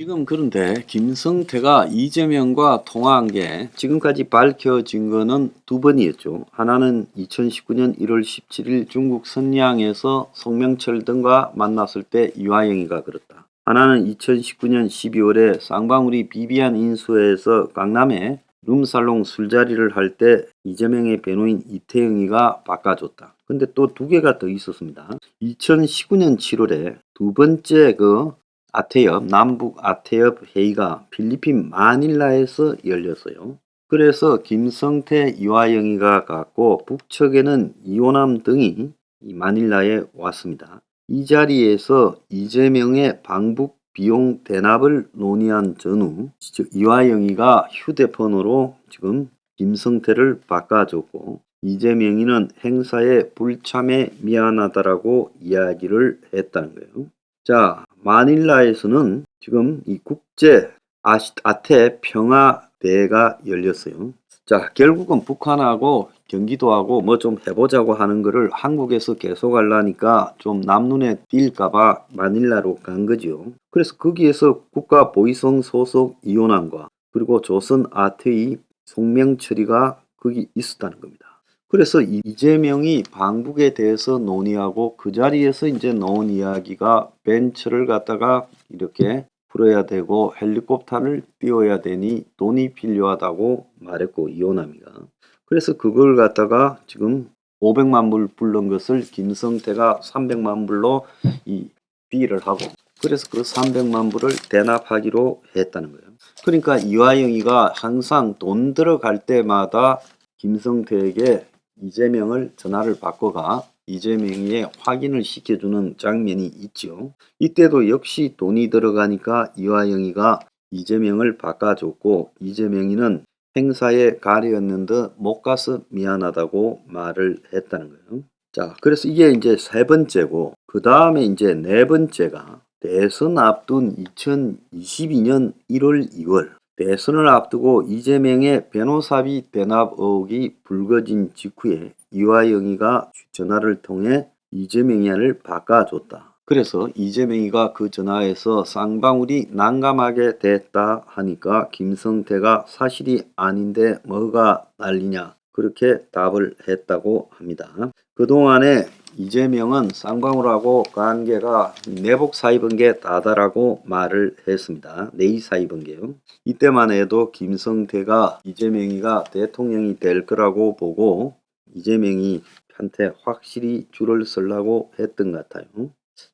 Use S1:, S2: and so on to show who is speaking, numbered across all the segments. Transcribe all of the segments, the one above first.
S1: 지금 그런데 김성태가 이재명과 통화한 게 지금까지 밝혀진 거는 두 번이었죠. 하나는 2019년 1월 17일 중국 선양에서 송명철 등과 만났을 때 이화영이가 그랬다. 하나는 2019년 12월에 쌍방울이 비비안 인수회에서 강남에 룸살롱 술자리를 할 때 이재명의 변호인 이태영이가 바꿔줬다. 근데 또 두 개가 더 있었습니다. 2019년 7월에 두 번째 남북 아태협 회의가 필리핀 마닐라에서 열렸어요. 그래서 김성태, 이화영이가 갔고 북측에는 이호남 등이 이 마닐라에 왔습니다. 이 자리에서 이재명의 방북 비용 대납을 논의한 전후 이화영이가 휴대폰으로 지금 김성태를 바꿔줬고 이재명이는 행사에 불참해 미안하다라고 이야기를 했다는 거예요. 자, 마닐라에서는 지금 이 국제 아태 평화대회가 열렸어요. 자, 결국은 북한하고 경기도하고 뭐 좀 해보자고 하는 거를 한국에서 계속 하려니까 좀 남눈에 띌까봐 마닐라로 간 거죠. 그래서 거기에서 국가보위성 소속 이호남과 그리고 조선 아태의 송명철이가 거기 있었다는 겁니다. 그래서 이재명이 방북에 대해서 논의하고 그 자리에서 이제 나온 이야기가 벤처를 갖다가 이렇게 풀어야 되고 헬리콥터를 띄워야 되니 돈이 필요하다고 말했고 이호남이가. 그래서 그걸 갖다가 지금 500만 불 불른 것을 김성태가 300만 불로 이 딜을 하고 그래서 그 300만 불을 대납하기로 했다는 거예요. 그러니까 이화영이가 항상 돈 들어갈 때마다 김성태에게 이재명을 전화를 바꿔가 이재명의 확인을 시켜주는 장면이 있죠. 이때도 역시 돈이 들어가니까 이화영이가 이재명을 바꿔줬고 이재명이는 행사에 가려웠는데 못 가서 미안하다고 말을 했다는 거예요. 자, 그래서 이게 이제 세 번째고 그 다음에 이제 네 번째가 대선 앞둔 2022년 1월 2월 대선을 앞두고 이재명의 변호사비 대납 의혹이 불거진 직후에 이화영이가 전화를 통해 이재명이를 바꿔줬다. 그래서 이재명이가 그 전화에서 쌍방울이 난감하게 됐다 하니까 김성태가 사실이 아닌데 뭐가 난리냐 그렇게 답을 했다고 합니다. 그동안에 이재명은 쌍방울하고 관계가 내복 사입은 게 다다라고 말을 했습니다. 내의 사입은 게요. 이때만 해도 김성태가 이재명이가 대통령이 될 거라고 보고 이재명이 한테 확실히 줄을 서려고 했던 것 같아요.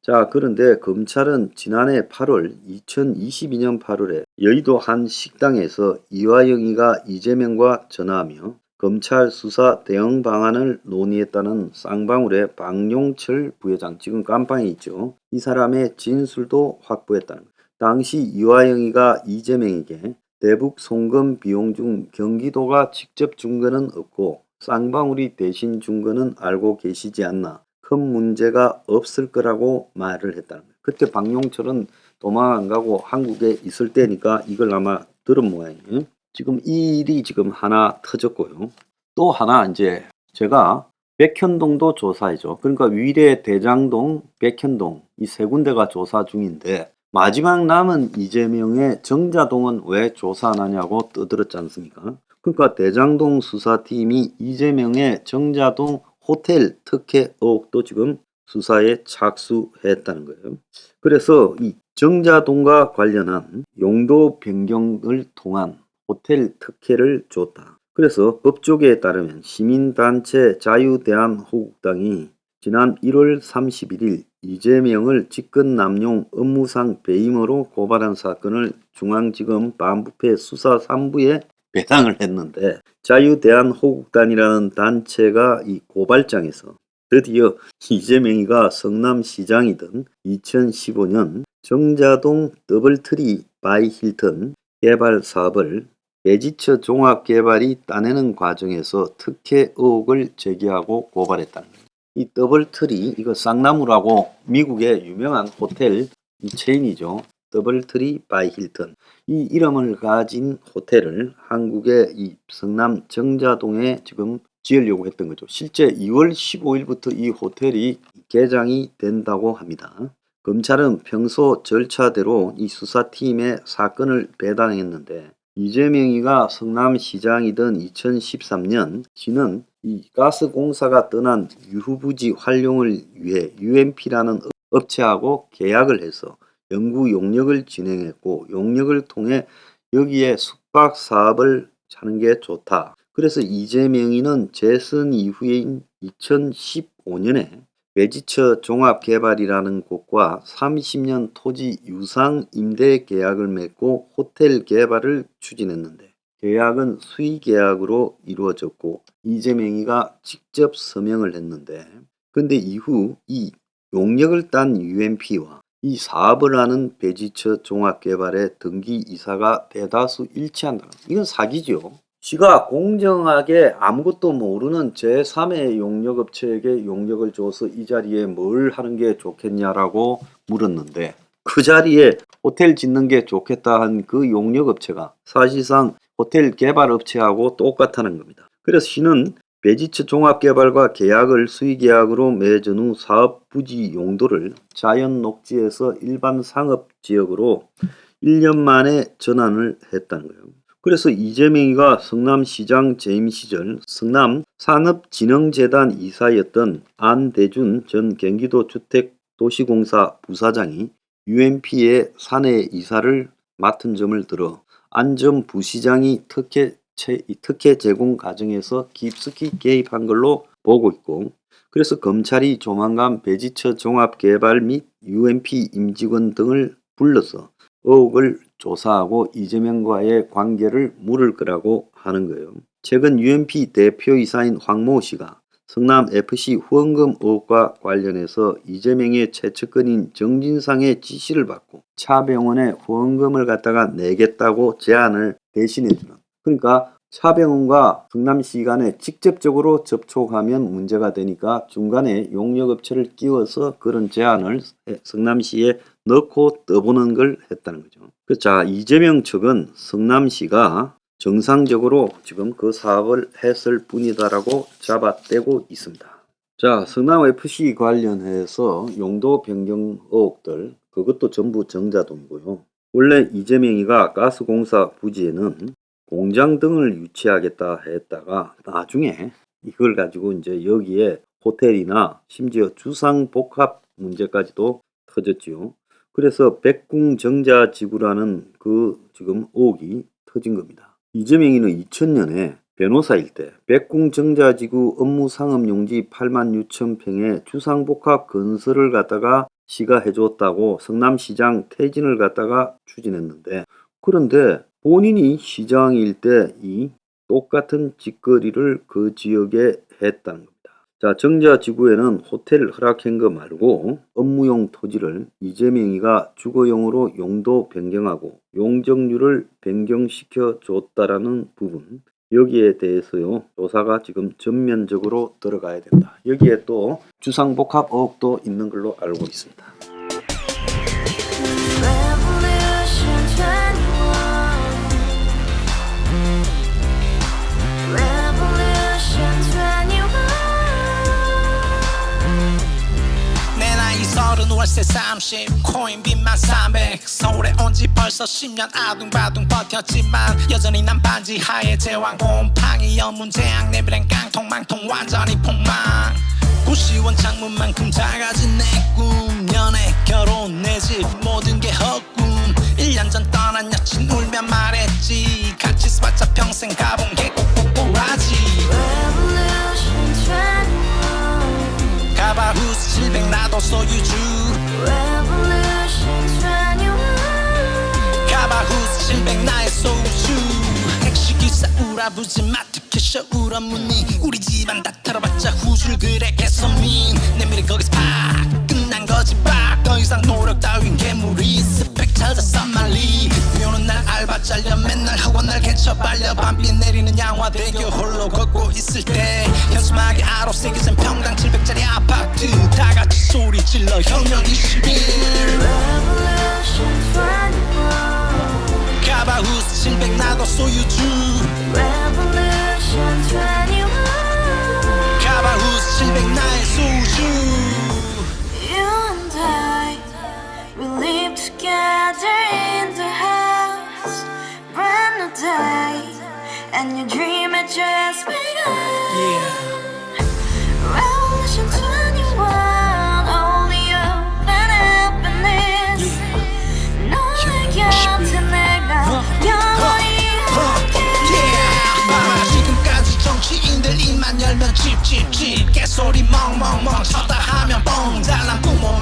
S1: 자, 그런데 검찰은 지난해 8월 2022년 8월에 여의도 한 식당에서 이화영이가 이재명과 전화하며 검찰 수사 대응 방안을 논의했다는 쌍방울의 박용철 부회장, 지금 감방에 있죠. 이 사람의 진술도 확보했다는 거예요. 당시 이화영이가 이재명에게 대북 송금 비용 중 경기도가 직접 준 거는 없고 쌍방울이 대신 준 거는 알고 계시지 않나. 큰 문제가 없을 거라고 말을 했다는 거예요. 그때 박용철은 도망 안 가고 한국에 있을 때니까 이걸 아마 들은 모양이에요. 지금 이 일이 지금 하나 터졌고요. 또 하나 이제 제가 백현동도 조사해줘. 그러니까 위례, 대장동, 백현동 이 세 군데가 조사 중인데 마지막 남은 이재명의 정자동은 왜 조사 안 하냐고 떠들었지 않습니까? 그러니까 대장동 수사팀이 이재명의 정자동 호텔 특혜 의혹도 지금 수사에 착수했다는 거예요. 그래서 이 정자동과 관련한 용도 변경을 통한 호텔 특혜를 줬다. 그래서 법조계에 따르면 시민단체 자유대한호국당이 지난 1월 31일 이재명을 직권남용 업무상 배임으로 고발한 사건을 중앙지검 반부패 수사 3부에 배당을 했는데 자유대한호국당이라는 단체가 이 고발장에서 드디어 이재명이가 성남시장이던 2015년 정자동 더블트리 바이 힐튼 개발 사업을 대지처 종합개발이 따내는 과정에서 특혜 의혹을 제기하고 고발했다는 거예요. 이 더블트리 이거 쌍나무라고 미국의 유명한 호텔 체인이죠. 더블트리 바이 힐튼 이 이름을 가진 호텔을 한국의 이 성남 정자동에 지금 지으려고 했던 거죠. 실제 2월 15일부터 이 호텔이 개장이 된다고 합니다. 검찰은 평소 절차대로 이 수사팀에 사건을 배당했는데 이재명이가 성남시장이던 2013년 시는 이 가스공사가 떠난 유후부지 활용을 위해 UMP라는 업체하고 계약을 해서 연구 용역을 진행했고 용역을 통해 여기에 숙박 사업을 하는 게 좋다. 그래서 이재명이는 재선 이후인 2015년에 매지처 종합개발이라는 곳과 30년 토지 유상 임대 계약을 맺고 호텔 개발을 추진했는데 계약은 수의계약으로 이루어졌고 이재명이가 직접 서명을 했는데 근데 이후 이 용역을 딴 UMP와 이 사업을 하는 배지처 종합개발의 등기이사가 대다수 일치한다. 이건 사기죠. 시가 공정하게 아무것도 모르는 제3의 용역업체에게 용역을 줘서 이 자리에 뭘 하는 게 좋겠냐라고 물었는데 그 자리에 호텔 짓는 게 좋겠다 한 그 용역업체가 사실상 호텔 개발업체하고 똑같다는 겁니다. 그래서 시는 배지처 종합개발과 계약을 수의계약으로 맺은 후 사업 부지 용도를 자연 녹지에서 일반 상업지역으로 1년 만에 전환을 했다는 거예요. 그래서 이재명이가 성남시장 재임 시절 성남산업진흥재단 이사였던 안대준 전 경기도주택도시공사 부사장이 UMP의 사내 이사를 맡은 점을 들어 안 전 부시장이 특혜 제공 과정에서 깊숙이 개입한 걸로 보고 있고 그래서 검찰이 조만간 배지처 종합개발 및 UMP 임직원 등을 불러서 의혹을 조사하고 이재명과의 관계를 물을 거라고 하는 거예요. 최근 UMP 대표이사인 황모 씨가 성남FC 후원금 의혹과 관련해서 이재명의 최측근인 정진상의 지시를 받고 차병원에 후원금을 갖다가 내겠다고 제안을 대신해주는 그러니까 차병원과 성남시 간에 직접적으로 접촉하면 문제가 되니까 중간에 용역업체를 끼워서 그런 제안을 성남시에 넣고 떠보는 걸 했다는 거죠. 자, 이재명 측은 성남시가 정상적으로 지금 그 사업을 했을 뿐이다라고 잡아떼고 있습니다. 자, 성남FC 관련해서 용도 변경 의혹들 그것도 전부 정자동이고요. 원래 이재명이가 가스공사 부지에는 공장 등을 유치하겠다 했다가 나중에 이걸 가지고 이제 여기에 호텔이나 심지어 주상복합 문제까지도 터졌지요. 그래서 백궁정자지구라는 그 지금 의혹이 터진 겁니다. 이재명이는 2000년에 변호사일 때 백궁정자지구 업무상업용지 86,000평의 주상복합 건설을 갖다가 시가 해줬다고 성남시장 퇴진을 갖다가 추진했는데 그런데 본인이 시장일 때 이 똑같은 짓거리를 그 지역에 했다는 겁니다. 자, 정자지구에는 호텔 허락한 거 말고 업무용 토지를 이재명이가 주거용으로 용도 변경하고 용적률을 변경시켜 줬다라는 부분 여기에 대해서요 조사가 지금 전면적으로 들어가야 된다. 여기에 또 주상복합 의혹도 있는 걸로 알고 있습니다.
S2: 월세 30 코인빚만 300 서울에 온지 벌써 10년 아둥바둥 버텼지만 여전히 난 반지 하에 제왕 곰팡이 연문제약 내비랑 깡통망통 완전히 폭망 90원 창문만큼 작아진 내 꿈 연애 결혼 내 집 모든 게 헛꿈 1년 전 떠난 여친 울며 말했지 같이 써봤자 평생 가본 게 꼭꼭꼭라지 가바후스 700 나도 소유주 가바후스 700 나의 소유주 택시기사 우라부지 마트캐셔 울어문이 우리 집안 다 털어봤자 후줄 그래 개선민 내 미래 거기서 팍 끝난 거지 팍 더 이상 노력 따윈 괴물이 스펙 찾아 싼말리 비오는 날 알바 잘려 맨날 학원 날 개쳐 발려 밤비 내리는 양화대교 홀로 걷고 있을 때 현수막에 아로 새겨진 평당 700짜리 아파트 다같이 소리 질러 혁명 21 가바후스 700 나도 소유주 가바후스 700 나의 소유주
S3: and your dream had just begun.
S2: Yeah.
S3: Revolution 21, only hope and happiness. 너의 곁에 내가 영원히
S2: 지금까지 정치인들 입만 열면 찝찝찝 개소리 멍멍멍 쳤다 하면 뻥 잘난 부모